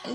Hey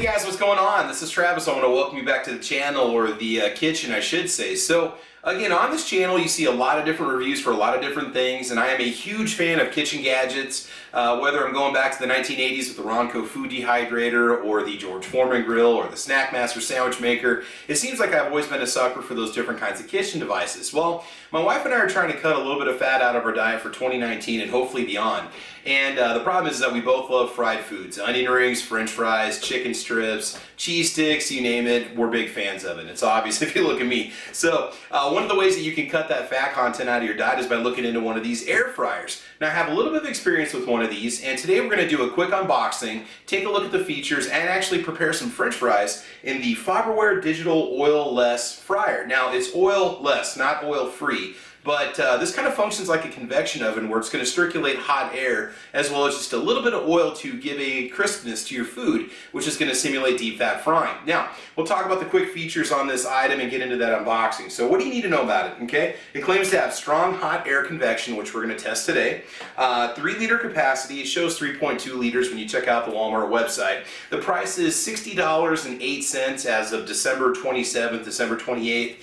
guys, what's going on? This is Travis. I want to welcome you back to the channel, or the kitchen, I should say. So, again, on this channel you see a lot of different reviews for a lot of different things, and I am a huge fan of kitchen gadgets, whether I'm going back to the 1980s with the Ronco food dehydrator, or the George Foreman grill, or the Snack Master sandwich maker. It seems like I've always been a sucker for those different kinds of kitchen devices. Well, my wife and I are trying to cut a little bit of fat out of our diet for 2019 and hopefully beyond. And the problem is that we both love fried foods. Onion rings, french fries, chicken strips, cheese sticks, you name it, we're big fans of it. It's obvious if you look at me. So one of the ways that you can cut that fat content out of your diet is by looking into one of these air fryers. Now I have a little bit of experience with one of these, and today we're going to do a quick unboxing, take a look at the features, and actually prepare some french fries in the Farberware digital oil-less fryer. Now it's oil-less, not oil-free. But this kind of functions like a convection oven where it's going to circulate hot air as well as just a little bit of oil to give a crispness to your food, which is going to simulate deep fat frying. Now, we'll talk about the quick features on this item and get into that unboxing. So what do you need to know about it? Okay, it claims to have strong hot air convection, which we're going to test today. 3-liter capacity. It shows 3.2 liters when you check out the Walmart website. The price is $60.08 as of December 27th, December 28th,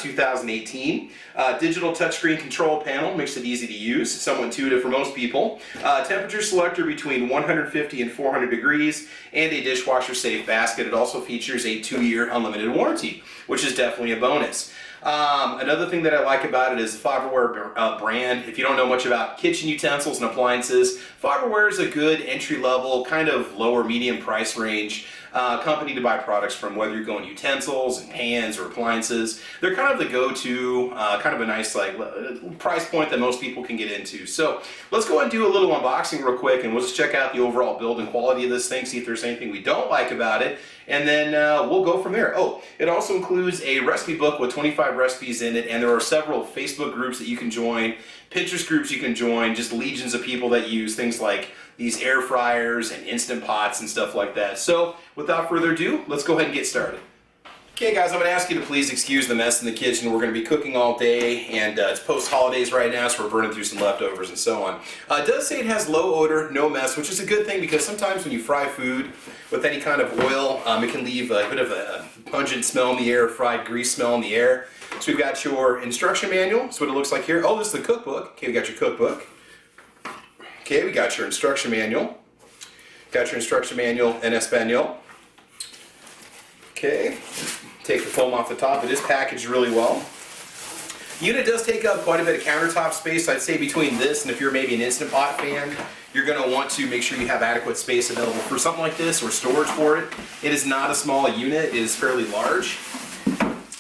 2018. Digital touchscreen control panel makes it easy to use, somewhat intuitive for most people. Temperature selector between 150 and 400 degrees, and a dishwasher safe basket. It also features a 2-year unlimited warranty, which is definitely a bonus. Another thing that I like about it is the Farberware brand. If you don't know much about kitchen utensils and appliances, Farberware is a good entry-level, kind of lower medium price range company to buy products from, whether you're going utensils and pans or appliances. They're kind of the go-to, kind of a nice price point that most people can get into. So let's go and do a little unboxing real quick, and we'll just check out the overall build and quality of this thing, see if there's anything we don't like about it, and then we'll go from there. Oh, it also includes a recipe book with 25 recipes in it, and there are several Facebook groups that you can join, Pinterest groups you can join, just legions of people that use things like these air fryers and instant pots and stuff like that. So without further ado, let's go ahead and get started. Okay guys, I'm going to ask you to please excuse the mess in the kitchen. We're going to be cooking all day, and it's post-holidays right now, so we're burning through some leftovers and so on. It does say it has low odor, no mess, which is a good thing, because sometimes when you fry food with any kind of oil, it can leave a bit of a pungent smell in the air, fried grease smell in the air. So we've got your instruction manual. That's what it looks like here. Oh, this is the cookbook. Okay, we got your cookbook. Okay, we got your instruction manual. Got your instruction manual in Espanol. Okay, take the foam off the top. It is packaged really well. Unit does take up quite a bit of countertop space. I'd say between this and if you're maybe an Instant Pot fan, you're going to want to make sure you have adequate space available for something like this, or storage for it. It is not a small unit. It is fairly large.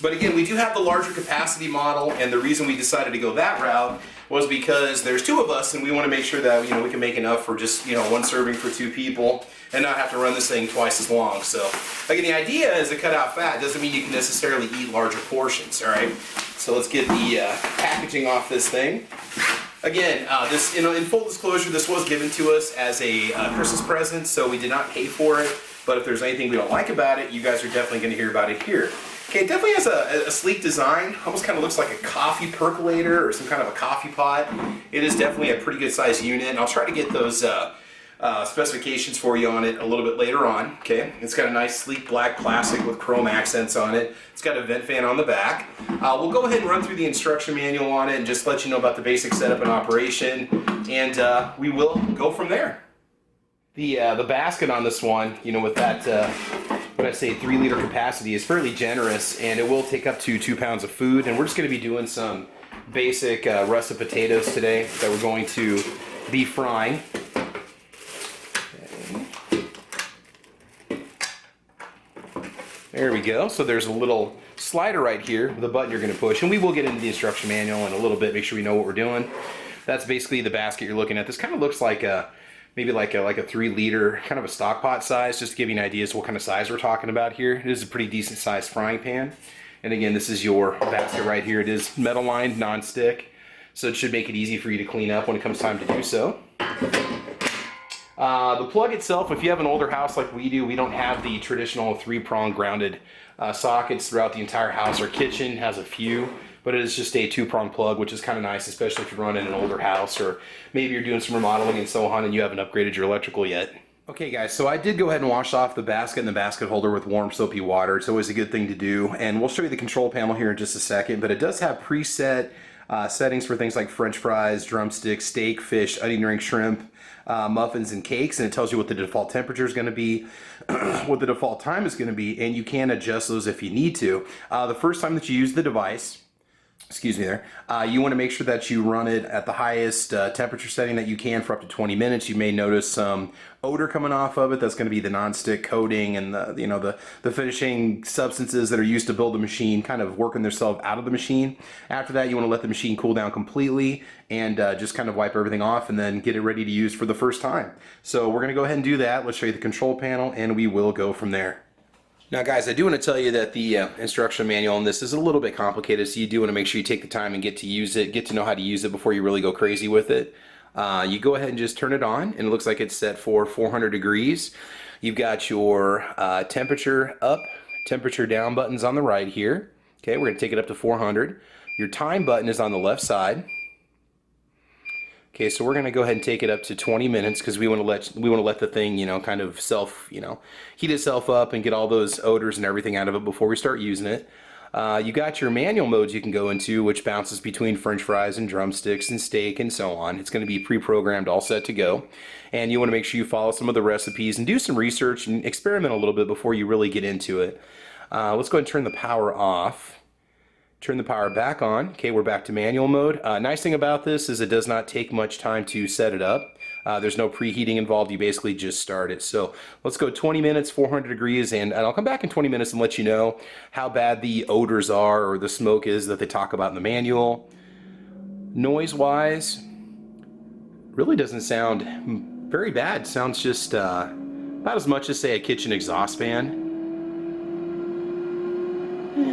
But again, we do have the larger capacity model, and the reason we decided to go that route was because there's 2 of us, and we want to make sure that we can make enough for just 1 serving for 2 people, and not have to run this thing twice as long. So again, the idea is to cut out fat. Doesn't mean you can necessarily eat larger portions. All right. So let's get the packaging off this thing. Again, this in full disclosure, this was given to us as a Christmas present, so we did not pay for it. But if there's anything we don't like about it, you guys are definitely going to hear about it here. Okay, it definitely has a sleek design. Almost kind of looks like a coffee percolator or some kind of a coffee pot. It is definitely a pretty good sized unit, and I'll try to get those specifications for you on it a little bit later on. Okay, it's got a nice sleek black plastic with chrome accents on it. It's got a vent fan on the back. We'll go ahead and run through the instruction manual on it and just let you know about the basic setup and operation, and we will go from there. The basket on this one, with that, when I say 3-liter capacity, is fairly generous, and it will take up to 2 pounds of food. And we're just going to be doing some basic russet potatoes today that we're going to be frying. Okay. There we go. So there's a little slider right here with a button you're going to push, and we will get into the instruction manual in a little bit, make sure we know what we're doing. That's basically the basket you're looking at. This kind of looks like maybe like a 3-liter, kind of a stock pot size, just to give you an idea as to what kind of size we're talking about here. It is a pretty decent sized frying pan. And again, this is your basket right here. It is metal lined, non-stick, so it should make it easy for you to clean up when it comes time to do so. The plug itself, if you have an older house like we do, we don't have the traditional 3-prong grounded sockets throughout the entire house. Our kitchen has a few, but it is just a 2-prong plug, which is kind of nice, especially if you're running an older house or maybe you're doing some remodeling and so on and you haven't upgraded your electrical yet. Okay guys, so I did go ahead and wash off the basket and the basket holder with warm soapy water. It's always a good thing to do, and we'll show you the control panel here in just a second, but it does have preset settings for things like French fries, drumsticks, steak, fish, onion ring, shrimp, muffins, and cakes, and it tells you what the default temperature is going to be, what the default time is going to be, and you can adjust those if you need to. The first time that you use the device, excuse me there, you want to make sure that you run it at the highest temperature setting that you can for up to 20 minutes. You may notice some odor coming off of it. That's going to be the non-stick coating and the finishing substances that are used to build the machine kind of working themselves out of the machine. After that, you want to let the machine cool down completely and just kind of wipe everything off and then get it ready to use for the first time. So we're going to go ahead and do that. Let's show you the control panel and we will go from there. Now guys, I do want to tell you that the instruction manual on this is a little bit complicated, so you do want to make sure you take the time and get to use it, get to know how to use it before you really go crazy with it. You go ahead and just turn it on, and it looks like it's set for 400 degrees. You've got your temperature up, temperature down buttons on the right here. Okay, we're going to take it up to 400. Your time button is on the left side. Okay, so we're going to go ahead and take it up to 20 minutes because we want to let the thing, kind of heat itself up and get all those odors and everything out of it before we start using it. You got your manual modes you can go into, which bounces between French fries and drumsticks and steak and so on. It's going to be pre-programmed, all set to go. And you want to make sure you follow some of the recipes and do some research and experiment a little bit before you really get into it. Let's go ahead and turn the power off. Turn the power back on. Okay, we're back to manual mode. Nice thing about this is it does not take much time to set it up. There's no preheating involved. You basically just start it. So let's go 20 minutes, 400 degrees, and I'll come back in 20 minutes and let you know how bad the odors are or the smoke is that they talk about in the manual. Noise-wise, really doesn't sound very bad. Sounds just about as much as, say, a kitchen exhaust fan.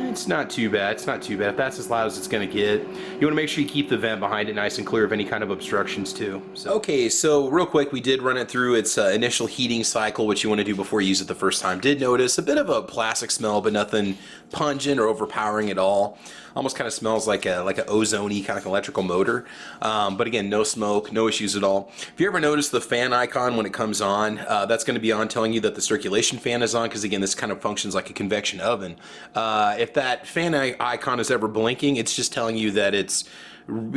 It's not too bad. It's not too bad. If that's as loud as it's going to get, you want to make sure you keep the vent behind it nice and clear of any kind of obstructions too. Okay, so real quick, we did run it through its initial heating cycle, which you want to do before you use it the first time. Did notice a bit of a plastic smell, but nothing pungent or overpowering at all. Almost kind of smells like a ozone-y kind of electrical motor. But again, no smoke, no issues at all. If you ever notice the fan icon when it comes on, that's going to be on telling you that the circulation fan is on, because again, this kind of functions like a convection oven. If that fan icon is ever blinking, it's just telling you that it's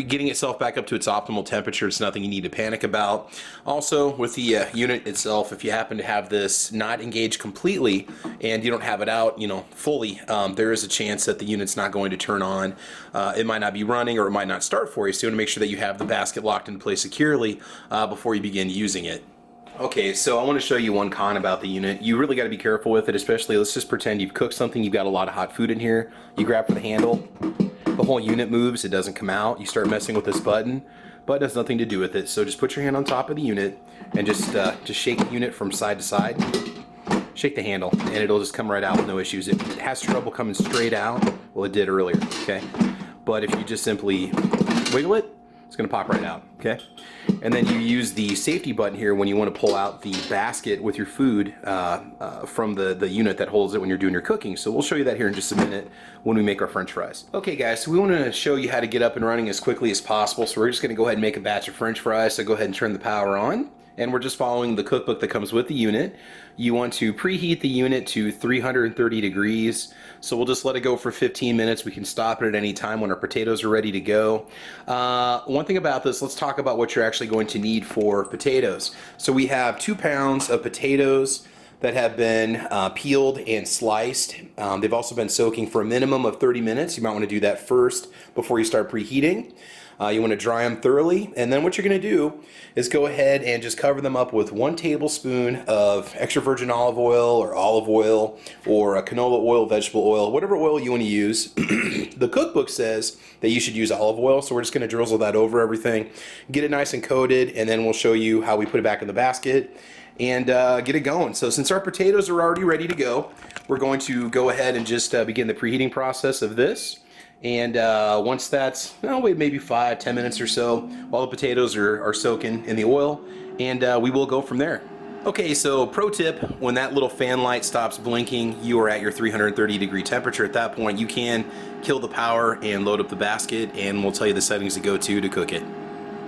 getting itself back up to its optimal temperature. It's nothing you need to panic about. Also, with the unit itself, if you happen to have this not engaged completely and you don't have it out, fully, there is a chance that the unit's not going to turn on. It might not be running, or it might not start for you. So you want to make sure that you have the basket locked into place securely before you begin using it. Okay, so I want to show you one con about the unit. You really got to be careful with it, especially, let's just pretend you've cooked something, you've got a lot of hot food in here. You grab for the handle, the whole unit moves, it doesn't come out. You start messing with this button. Button has nothing to do with it, so just put your hand on top of the unit and just shake the unit from side to side. Shake the handle and it'll just come right out with no issues. If it has trouble coming straight out, well, it did earlier, okay? But if you just simply wiggle it, it's going to pop right out, okay? And then you use the safety button here when you want to pull out the basket with your food from the unit that holds it when you're doing your cooking. So we'll show you that here in just a minute when we make our French fries. Okay guys, so we want to show you how to get up and running as quickly as possible. So we're just going to go ahead and make a batch of French fries. So go ahead and turn the power on. And we're just following the cookbook that comes with the unit. You want to preheat the unit to 330 degrees. So we'll just let it go for 15 minutes. We can stop it at any time when our potatoes are ready to go. One thing about this, let's talk about what you're actually going to need for potatoes. So we have 2 pounds of potatoes that have been peeled and sliced. They've also been soaking for a minimum of 30 minutes. You might want to do that first before you start preheating. You want to dry them thoroughly, and then what you're going to do is go ahead and just cover them up with 1 tablespoon of extra virgin olive oil or a canola oil, vegetable oil, whatever oil you want to use. The cookbook says that you should use olive oil, so we're just going to drizzle that over everything, get it nice and coated, and then we'll show you how we put it back in the basket and get it going. So since our potatoes are already ready to go, we're going to go ahead and just begin the preheating process of this. And once that's, wait maybe 5-10 minutes or so while the potatoes are soaking in the oil, and we will go from there. Okay, so pro tip, when that little fan light stops blinking, you are at your 330-degree temperature. At that point, you can kill the power and load up the basket, and we'll tell you the settings to go to cook it.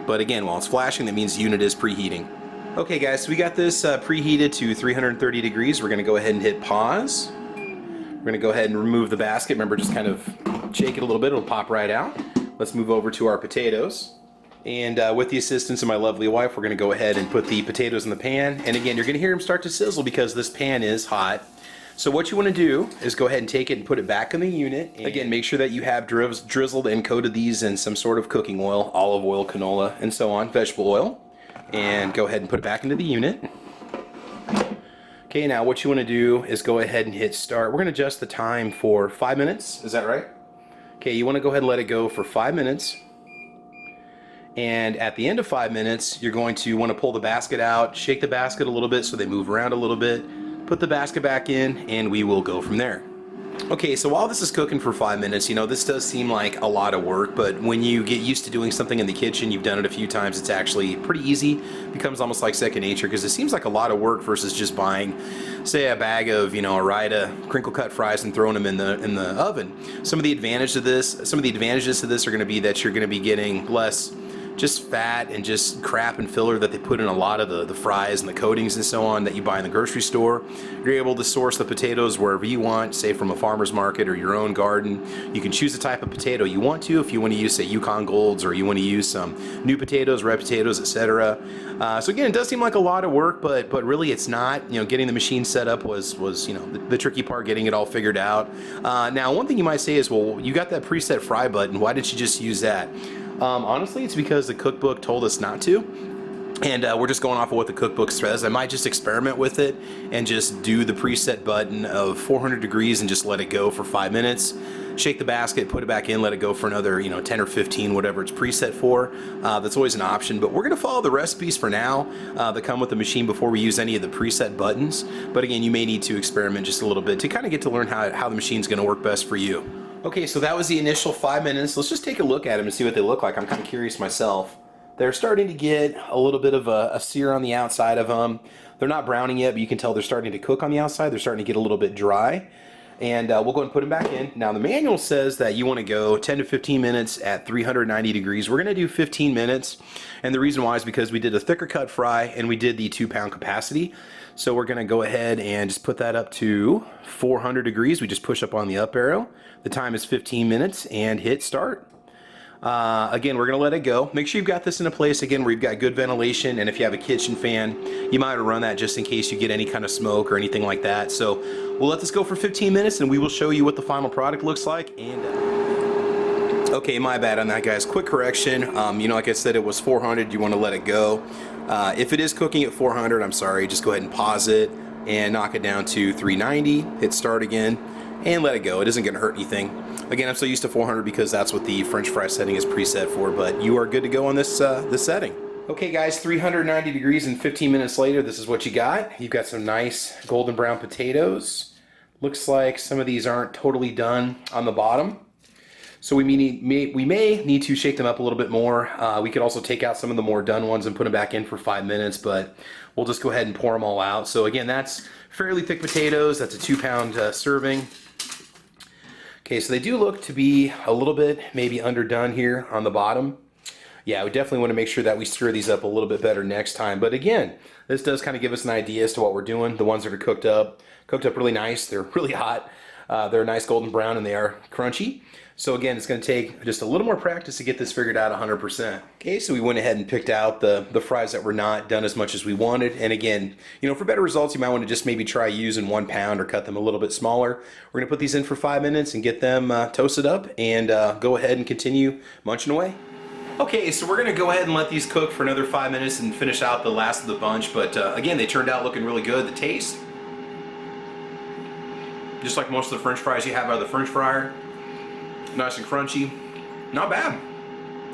But again, while it's flashing, that means the unit is preheating. Okay guys, so we got this preheated to 330 degrees. We're gonna go ahead and hit pause. We're gonna go ahead and remove the basket. Remember, just kind of shake it a little bit, it'll pop right out. Let's move over to our potatoes. And with the assistance of my lovely wife, we're going to go ahead and put the potatoes in the pan. And again, you're going to hear them start to sizzle because this pan is hot. So what you want to do is go ahead and take it and put it back in the unit. And again, make sure that you have drizzled and coated these in some sort of cooking oil, olive oil, canola, and so on, vegetable oil. And go ahead and put it back into the unit. Okay, now what you want to do is go ahead and hit start. We're going to adjust the time for 5 minutes. Is that right? Okay, you want to go ahead and let it go for 5 minutes. And at the end of 5 minutes, you're going to want to pull the basket out, shake the basket a little bit so they move around a little bit, put the basket back in, and we will go from there. Okay, so while this is cooking for 5 minutes, you know, this does seem like a lot of work, but when you get used to doing something in the kitchen, you've done it a few times, it's actually pretty easy. It becomes almost like second nature because it seems like a lot of work versus just buying, say, a bag of, you know, a ride of crinkle cut fries and throwing them in the oven. Some of the advantages to this are going to be that you're going to be getting less just fat and just crap and filler that they put in a lot of the fries and the coatings and so on that you buy in the grocery store. You're able to source the potatoes wherever you want, say from a farmer's market or your own garden. You can choose the type of potato you want to, if you want to use, say, Yukon Golds, or you want to use some new potatoes, red potatoes, etc. So again, it does seem like a lot of work, but really it's not. You know, getting the machine set up was you know, the tricky part, getting it all figured out. Now, one thing you might say is, well, you got that preset fry button. Why didn't you just use that? Honestly, it's because the cookbook told us not to, and we're just going off of what the cookbook says. I might just experiment with it and just do the preset button of 400 degrees and just let it go for 5 minutes. Shake the basket, put it back in, let it go for another, you know, 10 or 15, whatever it's preset for. That's always an option, but we're going to follow the recipes for now that come with the machine before we use any of the preset buttons. But again, you may need to experiment just a little bit to kind of get to learn how the machine's going to work best for you. Okay, so that was the initial 5 minutes. Let's just take a look at them and see what they look like. I'm kind of curious myself. They're starting to get a little bit of a sear on the outside of them. They're not browning yet, but you can tell they're starting to cook on the outside. They're starting to get a little bit dry. And we'll go ahead and put them back in. Now, the manual says that you want to go 10 to 15 minutes at 390 degrees. We're going to do 15 minutes. And the reason why is because we did a thicker cut fry and we did the 2-pound capacity. So we're going to go ahead and just put that up to 400 degrees. We just push up on the up arrow. The time is 15 minutes and hit start. Again, we're going to let it go. Make sure you've got this in a place, again, where you've got good ventilation, and if you have a kitchen fan, you might run that just in case you get any kind of smoke or anything like that. So we'll let this go for 15 minutes and we will show you what the final product looks like. And okay, my bad on that, guys. Quick correction. You know, like I said, it was 400. You want to let it go. If it is cooking at 400, I'm sorry, just go ahead and pause it and knock it down to 390, hit start again, and let it go. It isn't going to hurt anything. Again, I'm so used to 400 because that's what the French fry setting is preset for, but you are good to go on this setting. Okay guys, 390 degrees and 15 minutes later, this is what you got. You've got some nice golden brown potatoes. Looks like some of these aren't totally done on the bottom. So we may need to shake them up a little bit more. We could also take out some of the more done ones and put them back in for 5 minutes, but we'll just go ahead and pour them all out. So again, that's fairly thick potatoes. That's a 2-pound serving. Okay, so they do look to be a little bit maybe underdone here on the bottom. Yeah, we definitely want to make sure that we stir these up a little bit better next time. But again, this does kind of give us an idea as to what we're doing. The ones that are cooked up really nice. They're really hot. They're a nice golden brown and they are crunchy. So again, it's going to take just a little more practice to get this figured out 100%. Okay, so we went ahead and picked out the fries that were not done as much as we wanted. And again, you know, for better results, you might want to just maybe try using 1 pound or cut them a little bit smaller. We're going to put these in for 5 minutes and get them toasted up and go ahead and continue munching away. Okay, so we're going to go ahead and let these cook for another 5 minutes and finish out the last of the bunch. But again, they turned out looking really good. The taste, just like most of the French fries you have out of the French fryer. Nice and crunchy. Not bad.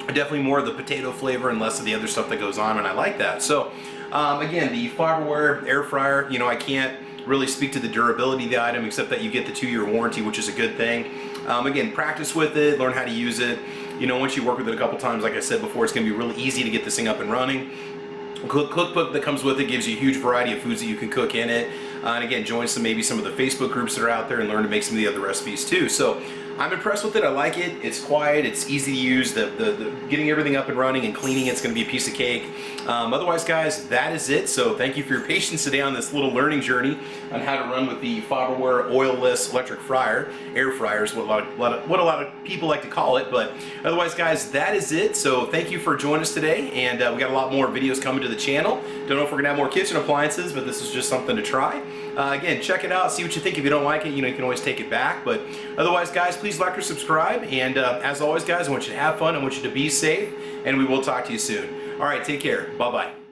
Definitely more of the potato flavor and less of the other stuff that goes on, and I like that. So again, the Farberware air fryer, you know, I can't really speak to the durability of the item except that you get the 2-year warranty, which is a good thing. Again, practice with it, learn how to use it. You know, once you work with it a couple times, like I said before, it's going to be really easy to get this thing up and running. cookbook that comes with it gives you a huge variety of foods that you can cook in it. And again, join maybe some of the Facebook groups that are out there and learn to make some of the other recipes too. So I'm impressed with it. I like it. It's quiet. It's easy to use. The getting everything up and running and cleaning it's going to be a piece of cake. Otherwise, guys, that is it. So thank you for your patience today on this little learning journey on how to run with the Farberware oil-less electric fryer. Air fryer is what a lot of people like to call it. But otherwise, guys, that is it. So thank you for joining us today. And we got a lot more videos coming to the channel. Don't know if we're going to have more kitchen appliances, but this is just something to try. Again, check it out. See what you think. If you don't like it, you can always take it back. But otherwise, guys, please like or subscribe. And as always, guys, I want you to have fun. I want you to be safe. And we will talk to you soon. All right, take care. Bye-bye.